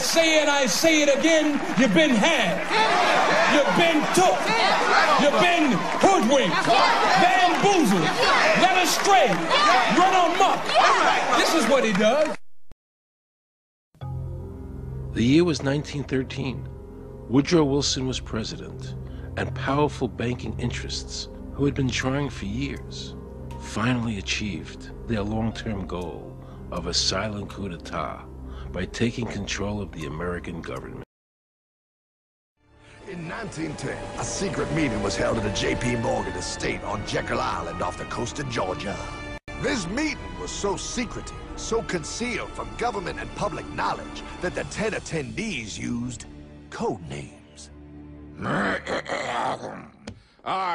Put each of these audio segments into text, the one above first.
say and I say it again, you've been had. You've been took. You've been hoodwinked, bamboozled, led astray, run amok. This is what he does. The year was 1913. Woodrow Wilson was president, and powerful banking interests, who had been trying for years, finally achieved their long-term goal of a silent coup d'etat by taking control of the American government. In 1910, a secret meeting was held at a J.P. Morgan estate on Jekyll Island off the coast of Georgia. This meeting was so secretive, so concealed from government and public knowledge that the 10 attendees used code names. I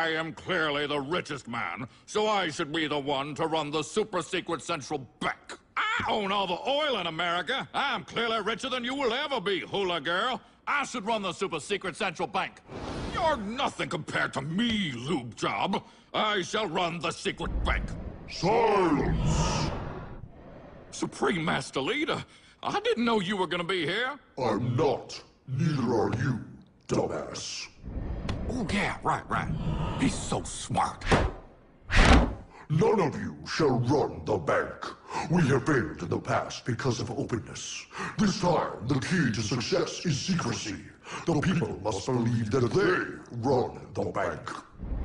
am clearly the richest man, so I should be the one to run the super-secret central bank. I own all the oil in America. I'm clearly richer than you will ever be, hula girl. I should run the super-secret central bank. You're nothing compared to me, lube job. I shall run the secret bank. Silence! Supreme Master Leader, I didn't know you were gonna be here. I'm not. Neither are you, dumbass. Oh yeah, right. He's so smart. None of you shall run the bank. We have failed in the past because of openness. This time, the key to success is secrecy. The people must believe that they run the bank.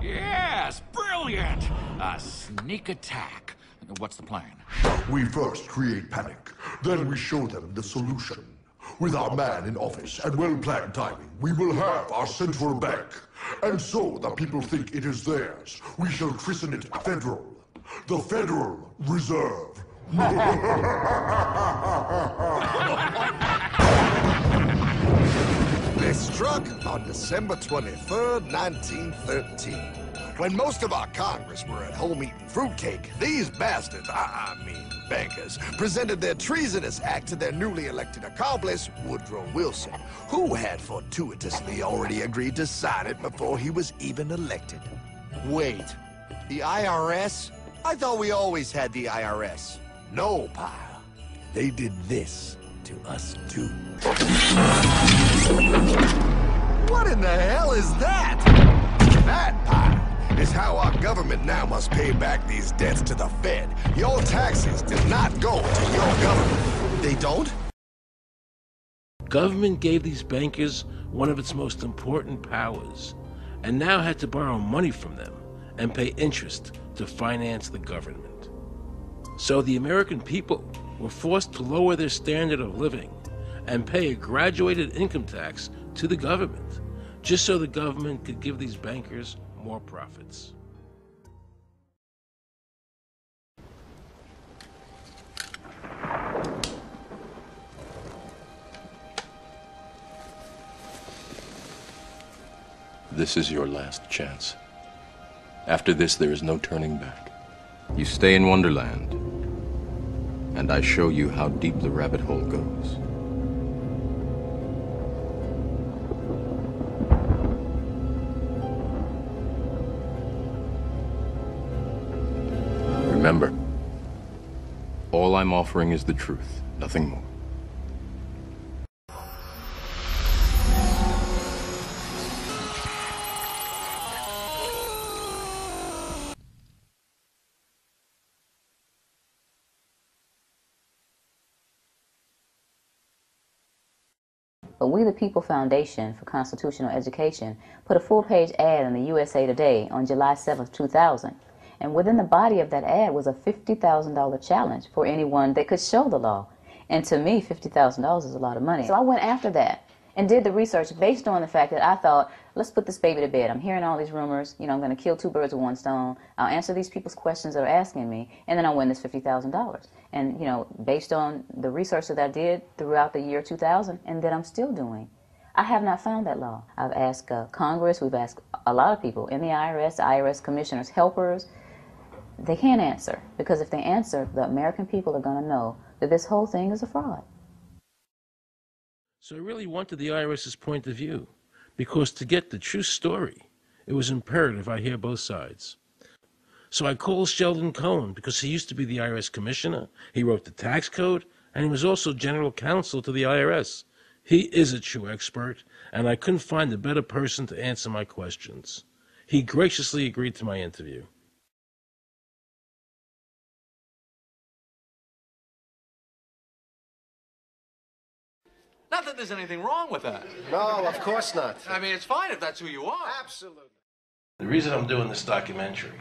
Yes, brilliant! A sneak attack. What's the plan? We first create panic, then we show them the solution. With our man in office and well-planned timing, we will have our central bank. And so the people think it is theirs. We shall christen it Federal. The Federal Reserve. They struck on December 23rd, 1913. When most of our Congress were at home eating fruitcake, these bastards, I mean bankers, presented their treasonous act to their newly elected accomplice, Woodrow Wilson, who had fortuitously already agreed to sign it before he was even elected. Wait, the IRS? I thought we always had the IRS. No, pal. They did this to us too. What in the hell is that? That, pal, is how our government now must pay back these debts to the Fed. Your taxes do not go to your government. They don't? Government gave these bankers one of its most important powers, and now had to borrow money from them and pay interest to finance the government. So the American people were forced to lower their standard of living and pay a graduated income tax to the government, just so the government could give these bankers more profits. This is your last chance. After this, there is no turning back. You stay in Wonderland, and I show you how deep the rabbit hole goes. Remember, all I'm offering is the truth, nothing more. But We the People Foundation for Constitutional Education put a full-page ad in the USA Today on July 7th, 2000. And within the body of that ad was a $50,000 challenge for anyone that could show the law. And to me, $50,000 is a lot of money. So I went after that and did the research based on the fact that I thought, let's put this baby to bed. I'm hearing all these rumors. You know, I'm going to kill two birds with one stone. I'll answer these people's questions that are asking me, and then I'll win this $50,000. And, you know, based on the research that I did throughout the year 2000 and that I'm still doing, I have not found that law. I've asked Congress, we've asked a lot of people in the IRS commissioners, helpers. They can't answer, because if they answer, the American people are going to know that this whole thing is a fraud. So I really wanted the IRS's point of view, because to get the true story, it was imperative I hear both sides. So I called Sheldon Cohen, because he used to be the IRS commissioner, he wrote the tax code, and he was also general counsel to the IRS. He is a true expert, and I couldn't find a better person to answer my questions. He graciously agreed to my interview. Not that there's anything wrong with that. No, of course not. I mean, it's fine if that's who you are. Absolutely. The reason I'm doing this documentary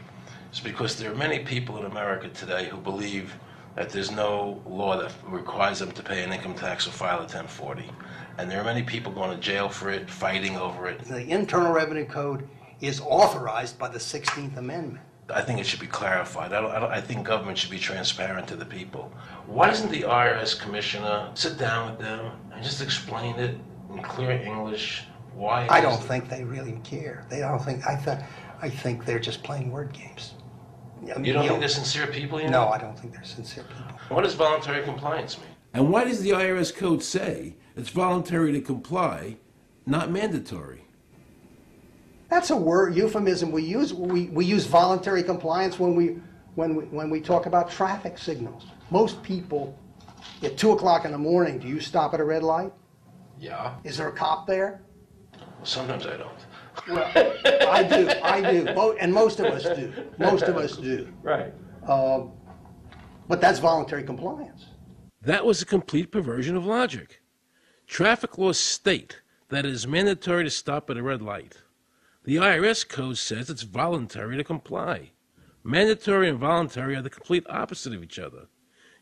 is because there are many people in America today who believe that there's no law that requires them to pay an income tax or file a 1040. And there are many people going to jail for it, fighting over it. The Internal Revenue Code is authorized by the 16th Amendment. I think it should be clarified. I think government should be transparent to the people. Why doesn't the IRS commissioner sit down with them and just explain it in clear English? Why? I don't think they really care. They don't think. I think they're just playing word games. You don't think they're sincere people? No, I don't think they're sincere people. What does voluntary compliance mean? And why does the IRS code say it's voluntary to comply, not mandatory? That's a word euphemism we use. We use voluntary compliance when we talk about traffic signals. Most people, at 2 o'clock in the morning, do you stop at a red light? Yeah. Is there a cop there? Sometimes I don't. Well, I do, and most of us do. Most of us do. Right. But that's voluntary compliance. That was a complete perversion of logic. Traffic laws state that it is mandatory to stop at a red light. The IRS code says it's voluntary to comply. Mandatory and voluntary are the complete opposite of each other.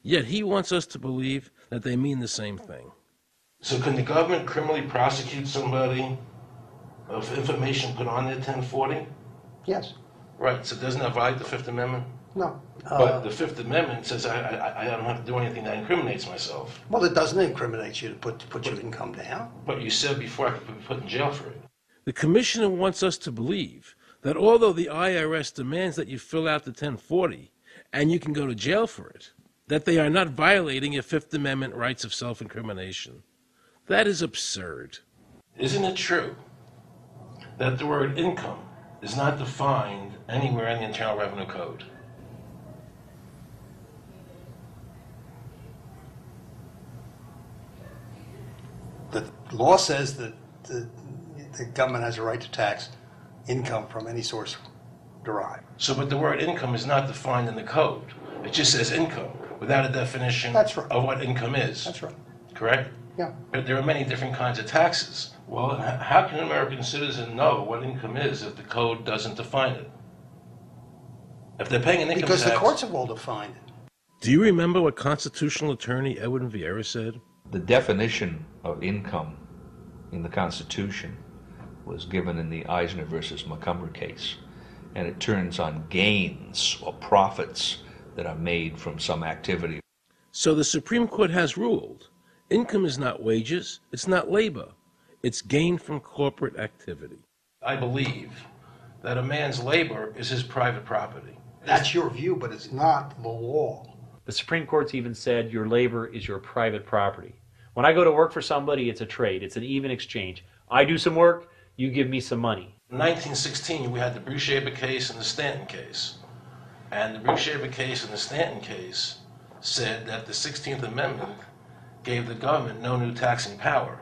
Yet he wants us to believe that they mean the same thing. So can the government criminally prosecute somebody of information put on their 1040? Yes. Right, so doesn't that violate the Fifth Amendment? No. But the Fifth Amendment says I don't have to do anything that incriminates myself. Well, it doesn't incriminate you to put your income down. But you said before I could be put in jail for it. The commissioner wants us to believe that although the IRS demands that you fill out the 1040 and you can go to jail for it, that they are not violating your Fifth Amendment rights of self-incrimination. That is absurd. Isn't it true that the word income is not defined anywhere in the Internal Revenue Code? The law says that the government has a right to tax income from any source derived. So, but the word income is not defined in the code. It just says income without a definition That's right. of what income is. That's right. Correct? Yeah. But there are many different kinds of taxes. Well, how can an American citizen know what income is if the code doesn't define it? If they're paying an income Because tax... the courts have all defined it. Do you remember what constitutional attorney Edwin Vieira said? The definition of income in the Constitution was given in the Eisner versus Montgomery case, and it turns on gains or profits that are made from some activity. So the Supreme Court has ruled income is not wages, it's not labor, it's gain from corporate activity. I believe that a man's labor is his private property. That's your view, but it's not the law. The Supreme Court's even said your labor is your private property. When I go to work for somebody, it's a trade. It's an even exchange. I do some work, you give me some money. In 1916, we had the Bruce-Shaber case and the Stanton case. And the Bruce-Shaber case and the Stanton case said that the 16th Amendment gave the government no new taxing power.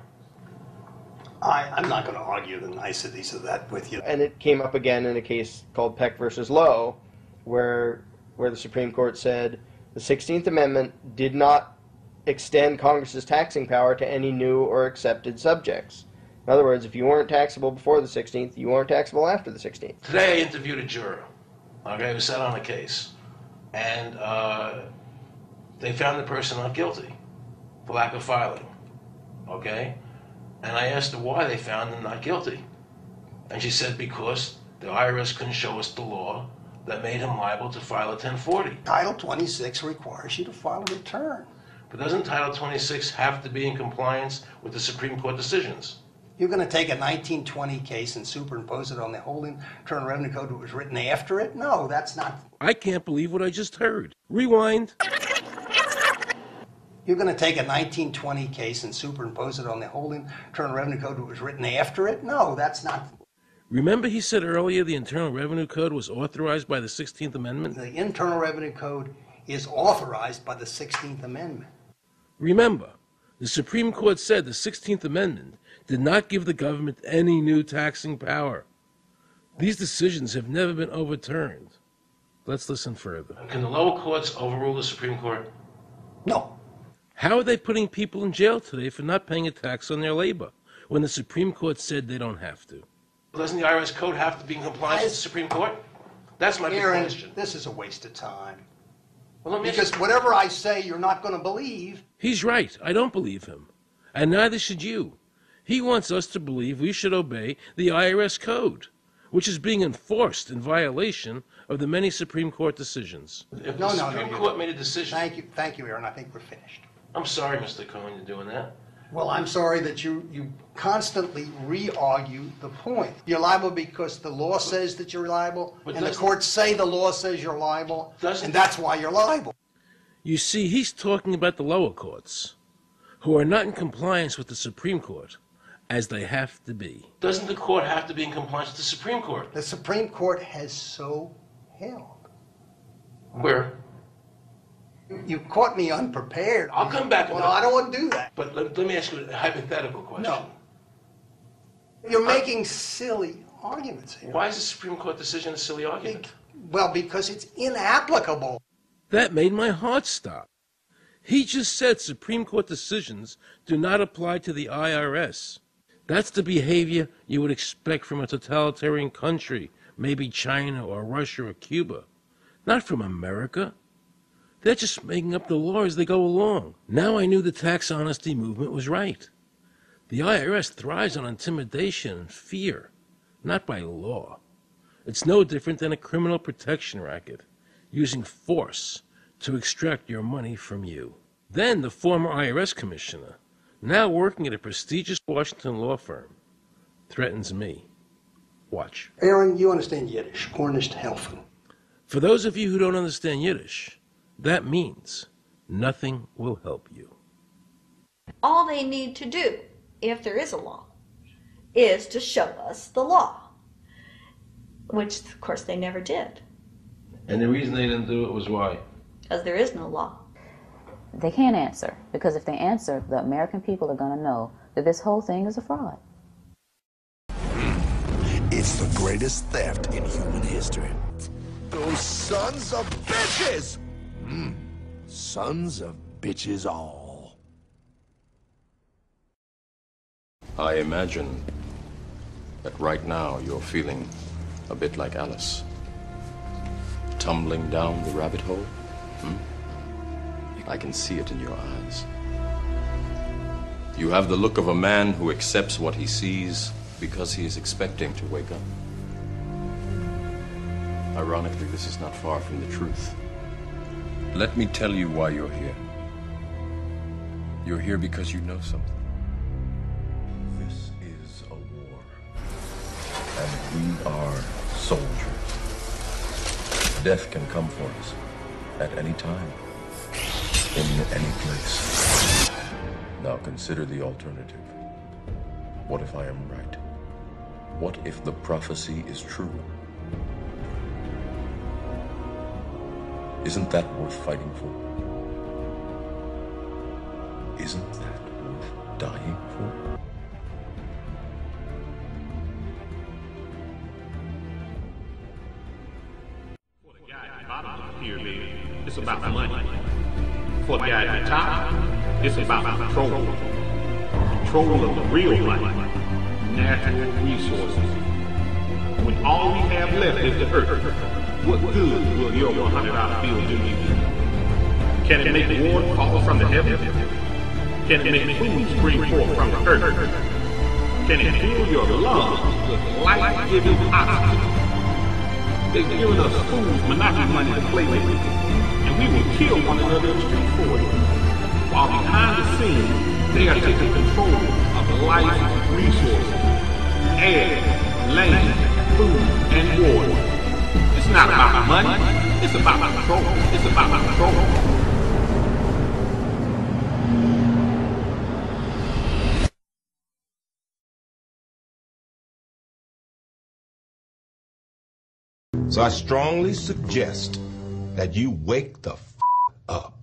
I'm not going to argue the niceties of that with you. And it came up again in a case called Peck versus Lowe, where the Supreme Court said the 16th Amendment did not extend Congress's taxing power to any new or accepted subjects. In other words, if you weren't taxable before the 16th, you weren't taxable after the 16th. Today I interviewed a juror, okay, who sat on a case, and they found the person not guilty for lack of filing, okay? And I asked her why they found him not guilty. And she said because the IRS couldn't show us the law that made him liable to file a 1040. Title 26 requires you to file a return. But doesn't Title 26 have to be in compliance with the Supreme Court decisions? You're going to take a 1920 case and superimpose it on the whole Internal Revenue Code that was written after it? No, that's not. I can't believe what I just heard. Rewind. You're going to take a 1920 case and superimpose it on the whole Internal Revenue Code that was written after it? No, that's not. Remember he said earlier the Internal Revenue Code was authorized by the 16th Amendment? The Internal Revenue Code is authorized by the 16th Amendment. Remember, The Supreme Court said the 16th Amendment did not give the government any new taxing power. These decisions have never been overturned. Let's listen further. Can the lower courts overrule the Supreme Court? No. How are they putting people in jail today for not paying a tax on their labor when the Supreme Court said they don't have to? Doesn't the IRS code have to be in compliance with the Supreme Court? That's my big question. This is a waste of time. Well, because whatever I say, you're not going to believe. He's right. I don't believe him. And neither should you. He wants us to believe we should obey the IRS code, which is being enforced in violation of the many Supreme Court decisions. If the Supreme Court made a decision... Thank you, Aaron. I think we're finished. I'm sorry, Mr. Cohen, you're doing that. Well, I'm sorry that you constantly re-argue the point. You're liable because the law says that you're liable, and the courts say the law says you're liable, and that's why you're liable. You see, he's talking about the lower courts, who are not in compliance with the Supreme Court, as they have to be. Doesn't the court have to be in compliance with the Supreme Court? The Supreme Court has so held. Where? You caught me unprepared. I'll come back. Well, I don't want to do that. But let me ask you a hypothetical question. No. You're making silly arguments here. Why is the Supreme Court decision a silly argument? Well, because it's inapplicable. That made my heart stop. He just said Supreme Court decisions do not apply to the IRS. That's the behavior you would expect from a totalitarian country, maybe China or Russia or Cuba. Not from America. They're just making up the law as they go along. Now I knew the tax honesty movement was right. The IRS thrives on intimidation and fear, not by law. It's no different than a criminal protection racket, using force to extract your money from you. Then the former IRS commissioner, now working at a prestigious Washington law firm, threatens me. Watch. Aaron, you understand Yiddish. Cornish helfen. For those of you who don't understand Yiddish, that means nothing will help you. All they need to do, if there is a law, is to show us the law, which, of course, they never did. And the reason they didn't do it was why? Because there is no law. They can't answer, because if they answer, the American people are going to know that this whole thing is a fraud. It's the greatest theft in human history. Those sons of bitches! Sons of bitches all. I imagine that right now you're feeling a bit like Alice. Tumbling down the rabbit hole? I can see it in your eyes. You have the look of a man who accepts what he sees because he is expecting to wake up. Ironically, this is not far from the truth. Let me tell you why you're here. You're here because you know something. This is a war, and we are soldiers. Death can come for us at any time, in any place. Now consider the alternative. What if I am right? What if the prophecy is true? Isn't that worth fighting for? Isn't that worth dying for? For the guy at the bottom of the pyramid, it's about the money. For the guy at the top, it's about control. Control of the real money, natural resources. When all we have left is the earth, what good will your $100 bill do you? Can it make water fall from the heavens? Can it make food spring forth from the earth? Can it fill your lungs with life-giving oxygen? They've given us food, monopoly money to play with, and we will kill one another in the street for it. While behind the scenes, they are taking control of life resources, air, land, food, and water. It's not about money, it's about control. It's about control. So I strongly suggest that you wake the f*** up.